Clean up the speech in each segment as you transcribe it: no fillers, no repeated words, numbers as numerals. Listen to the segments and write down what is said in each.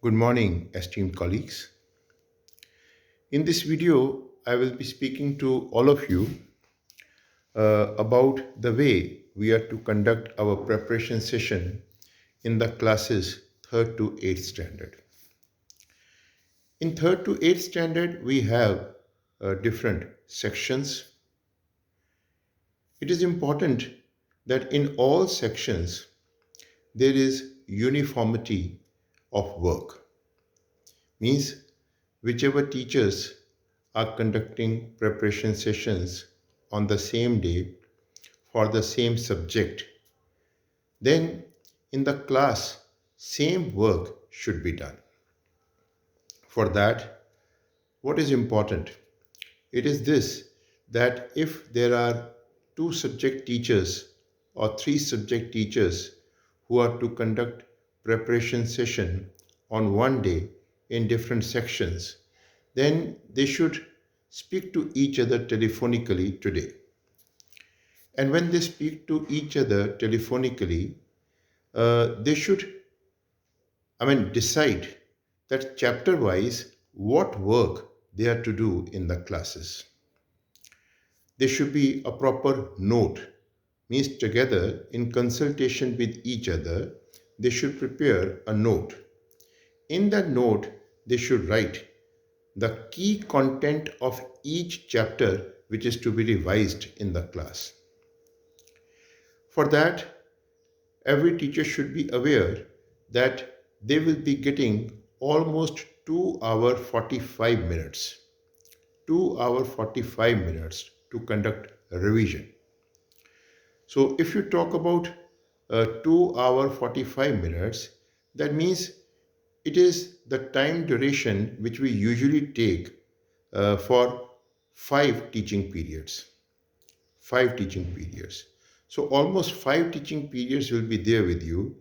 Good morning, esteemed colleagues. In this video, I will be speaking to all of you about the way we are to conduct our preparation session in the classes 3rd to 8th standard. In 3rd to 8th standard, we have different sections. It is important that in all sections, there is uniformity of work. Means whichever teachers are conducting preparation sessions on the same day for the same subject, then in the class, same work should be done. For that, what is important? It is this that if there are two subject teachers or three subject teachers who are to conduct preparation session on one day in different sections, then they should speak to each other telephonically today. And when they speak to each other telephonically, they should, decide that chapter wise what work they are to do in the classes. There should be a proper note, means together in consultation with each other, they should prepare a note. In that note, they should write the key content of each chapter which is to be revised in the class. For that, every teacher should be aware that they will be getting almost 2 hour 45 minutes. 2 hour 45 minutes to conduct a revision. So if you talk about 2 hour 45 minutes, that means it is the time duration which we usually take for 5 teaching periods. 5 teaching periods. So almost 5 teaching periods will be there with you.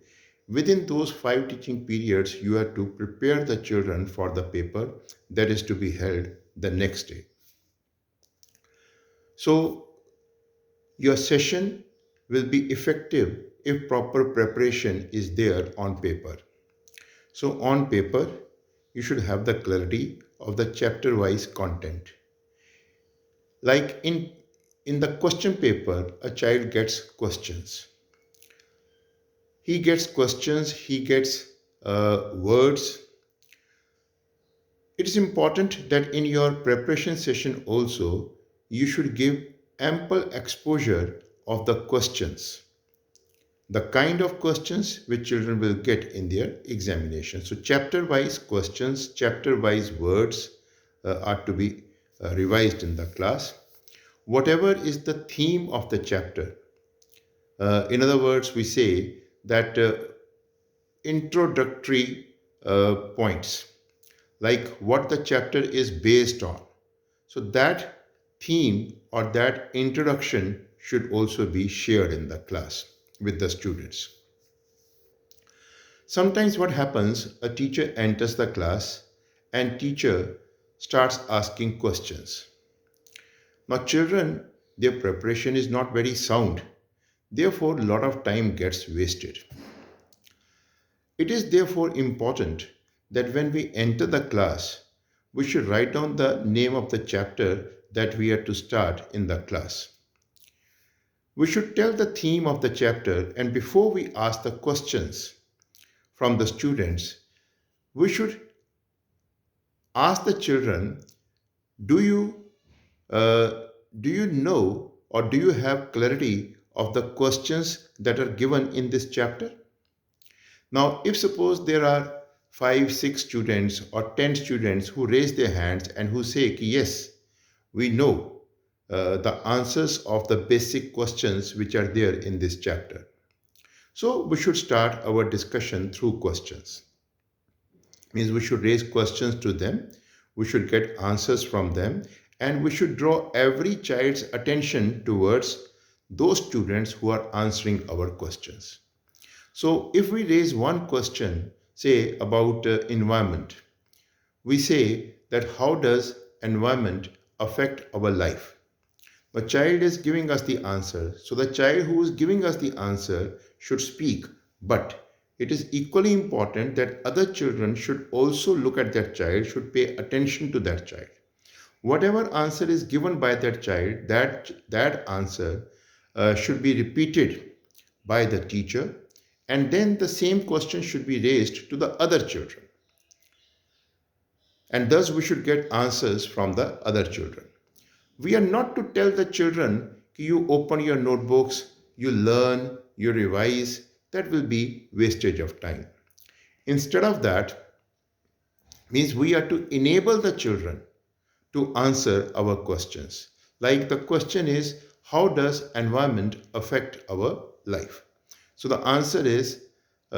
Within those 5 teaching periods, you have to prepare the children for the paper that is to be held the next day. So your session will be effective if proper preparation is there on paper. So on paper, you should have the clarity of the chapter wise content. Like in the question paper, a child gets questions. He gets questions, he gets words. It is important that in your preparation session also, you should give ample exposure of the questions, the kind of questions which children will get in their examination. So, chapter wise questions, chapter wise words are to be revised in the class. Whatever is the theme of the chapter, in other words, we say that introductory points, like what the chapter is based on. So, that theme or that introduction should also be shared in the class with the students. Sometimes what happens, a teacher enters the class and teacher starts asking questions. Now children, their preparation is not very sound. Therefore, a lot of time gets wasted. It is therefore important that when we enter the class, we should write down the name of the chapter that we are to start in the class. We should tell the theme of the chapter, and before we ask the questions from the students, we should ask the children, do you do you know or do you have clarity of the questions that are given in this chapter? Now, if suppose there are 5, 6 students or 10 students who raise their hands and who say, yes, we know the answers of the basic questions which are there in this chapter. So we should start our discussion through questions. Means we should raise questions to them, we should get answers from them, and we should draw every child's attention towards those students who are answering our questions. So if we raise one question, say about environment, we say that how does environment affect our life? The child is giving us the answer. So the child who is giving us the answer should speak, but it is equally important that other children should also look at that child, should pay attention to that child. Whatever answer is given by that child, that answer should be repeated by the teacher, and then the same question should be raised to the other children. And thus we should get answers from the other children. We are not to tell the children, you open your notebooks, you learn, you revise. That will be wastage of time. Instead of that, means we are to enable the children to answer our questions. Like the question is, how does environment affect our life? So the answer is,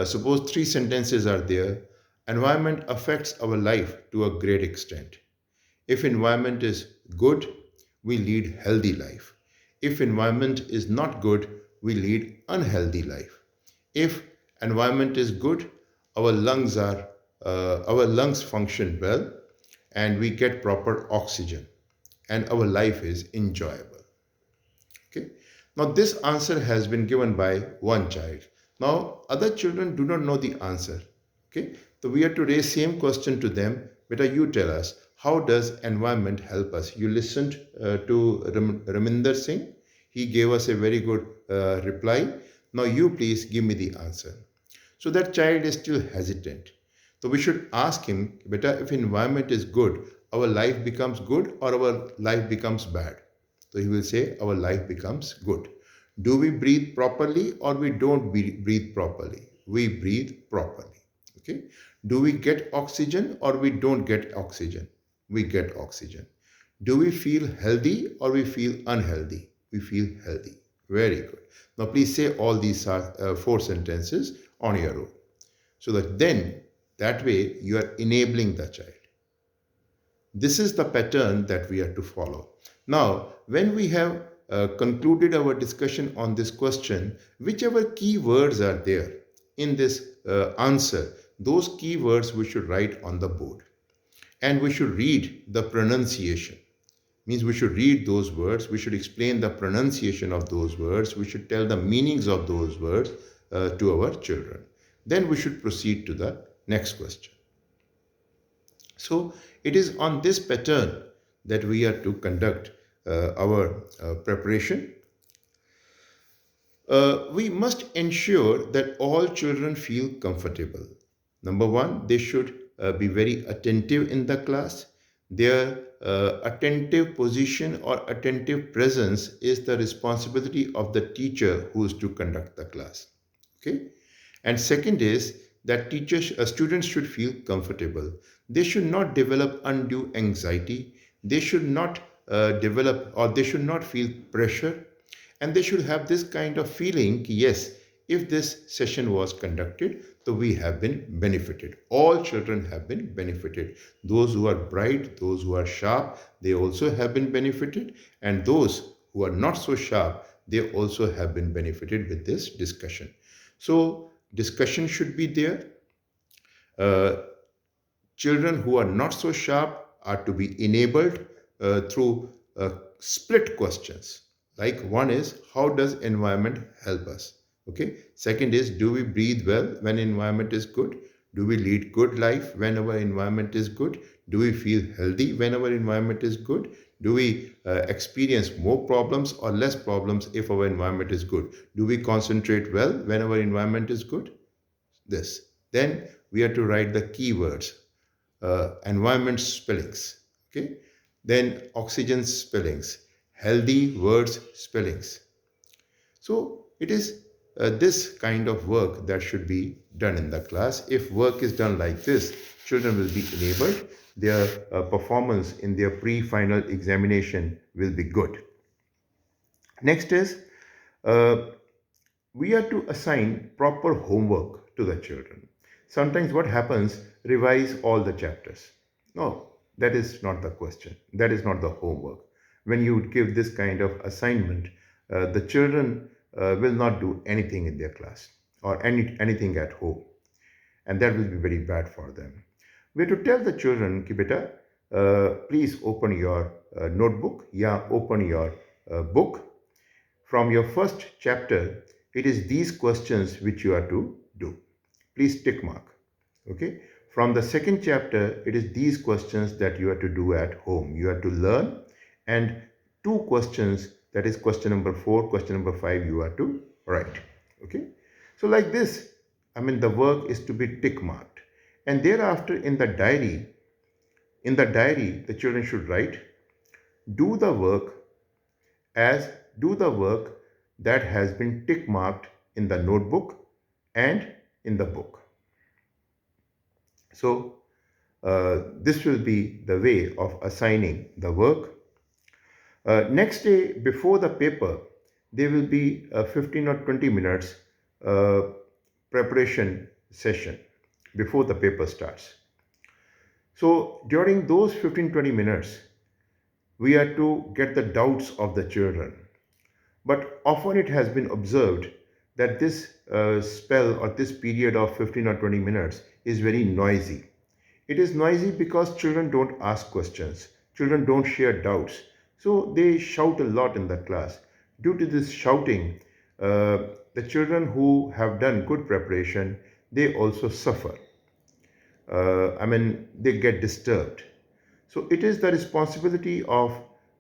suppose three sentences are there. Environment affects our life to a great extent. If environment is good, we lead healthy life. If environment is not good, we lead unhealthy life. If environment is good, our lungs function well, and we get proper oxygen, and our life is enjoyable. Okay. Now this answer has been given by one child. Now other children do not know the answer. Okay. So we have to raise same question to them. Beta, you tell us, how does environment help us? You listened to Raminder Singh. He gave us a very good reply. Now you please give me the answer. So that child is still hesitant. So we should ask him, beta, if environment is good, our life becomes good or our life becomes bad? So he will say, our life becomes good. Do we breathe properly or we don't breathe properly? We breathe properly. Okay. Do we get oxygen or we don't get oxygen? We get oxygen. Do we feel healthy or we feel unhealthy? We feel healthy. Very good. Now please say all these four sentences on your own. So that way you are enabling the child. This is the pattern that we are to follow. Now, when we have concluded our discussion on this question, whichever key words are there in this answer, those key words we should write on the board. And we should read the pronunciation. Means we should read those words, we should explain the pronunciation of those words, we should tell the meanings of those words to our children. Then we should proceed to the next question. So it is on this pattern that we are to conduct our preparation. We must ensure that all children feel comfortable. Number one, they should be very attentive in the class. Their attentive position or attentive presence is the responsibility of the teacher who is to conduct the class. Okay. And second is that students should feel comfortable. They should not develop undue anxiety. They should not they should not feel pressure. And they should have this kind of feeling, yes, if this session was conducted, so we have been benefited. All children have been benefited. Those who are bright, those who are sharp, they also have been benefited. And those who are not so sharp, they also have been benefited with this discussion. So discussion should be there. Children who are not so sharp are to be enabled through split questions. Like one is, how does environment help us? Okay. Second is, do we breathe well when environment is good? Do we lead good life when our environment is good? Do we feel healthy when our environment is good? Do we experience more problems or less problems if our environment is good? Do we concentrate well when our environment is good? This. Then we are to write the keywords, environment spellings. Okay. Then oxygen spellings, healthy words spellings. So it is this kind of work that should be done in the class. If work is done like this, children will be enabled. Their performance in their pre-final examination will be good. Next is, we are to assign proper homework to the children. Sometimes what happens, revise all the chapters. No, that is not the question. That is not the homework. When you give this kind of assignment, the children will not do anything in their class or anything at home. And that will be very bad for them. We have to tell the children, ki beta, please open your notebook, open your book. From your first chapter, it is these questions which you are to do. please tick mark. Okay. From the second chapter, it is these questions that you have to do at home. You have to learn, and two questions, that is question number 4, question number 5, you have to write. Okay. So like this, the work is to be tick marked. And thereafter in the diary, the children should write, do the work as do the work that has been tick marked in the notebook and in the book. So this will be the way of assigning the work. Next day before the paper, there will be a 15 or 20 minutes uh, preparation session before the paper starts. So during those 15-20 minutes, we are to get the doubts of the children. But often it has been observed that this spell or this period of 15 or 20 minutes is very noisy. It is noisy because children don't ask questions, children don't share doubts, so they shout a lot in the class. Due to this shouting, the children who have done good preparation, they also suffer. They get disturbed. So it is the responsibility of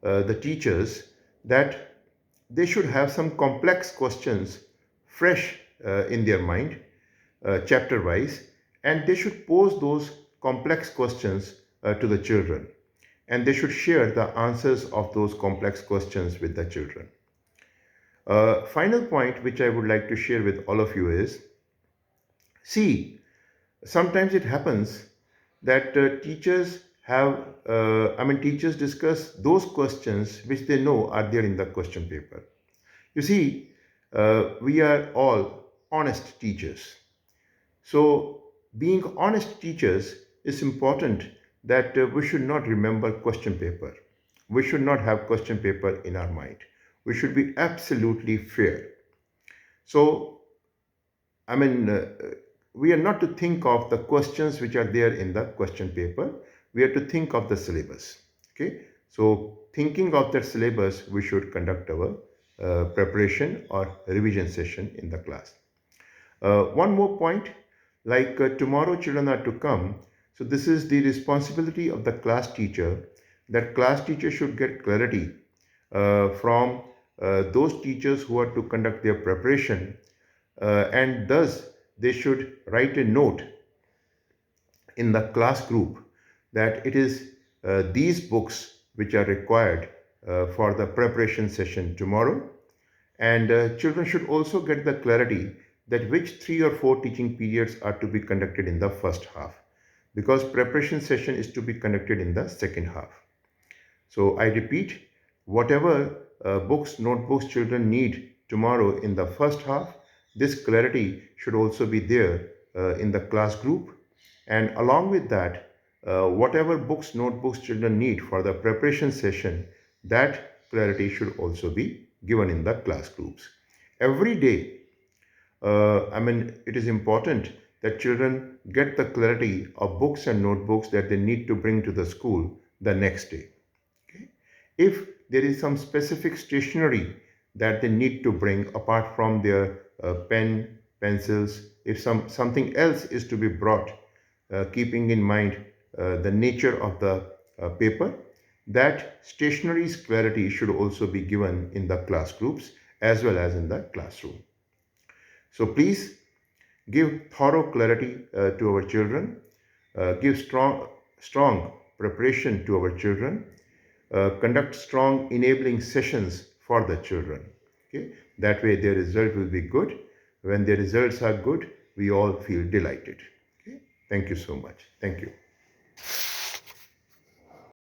the teachers that they should have some complex questions fresh in their mind, chapter wise, and they should pose those complex questions to the children, and they should share the answers of those complex questions with the children. Final point which I would like to share with all of you is, see, sometimes it happens that teachers discuss those questions which they know are there in the question paper. You see, we are all honest teachers. So being honest teachers, is important that we should not remember question paper. We should not have question paper in our mind. We should be absolutely fair. So I mean, we are not to think of the questions which are there in the question paper. We are to think of the syllabus. Okay. So thinking of that syllabus, we should conduct our preparation or revision session in the class. One more point, like tomorrow children are to come. So this is the responsibility of the class teacher, that class teacher should get clarity from those teachers who are to conduct their preparation, and thus they should write a note in the class group that it is these books which are required for the preparation session tomorrow. And children should also get the clarity that which 3 or 4 teaching periods are to be conducted in the first half, because preparation session is to be conducted in the second half. So I repeat, whatever books, notebooks children need tomorrow in the first half, this clarity should also be there in the class group. And along with that, whatever books, notebooks children need for the preparation session, that clarity should also be given in the class groups. Every day, it is important that children get the clarity of books and notebooks that they need to bring to the school the next day. Okay? If there is some specific stationery that they need to bring apart from their pen, pencils, if something else is to be brought, keeping in mind the nature of the paper, that stationery's clarity should also be given in the class groups as well as in the classroom. So please give thorough clarity to our children, give strong preparation to our children, conduct strong enabling sessions for the children. Okay? That way their result will be good. When their results are good, we all feel delighted. Okay? Thank you so much. Thank you.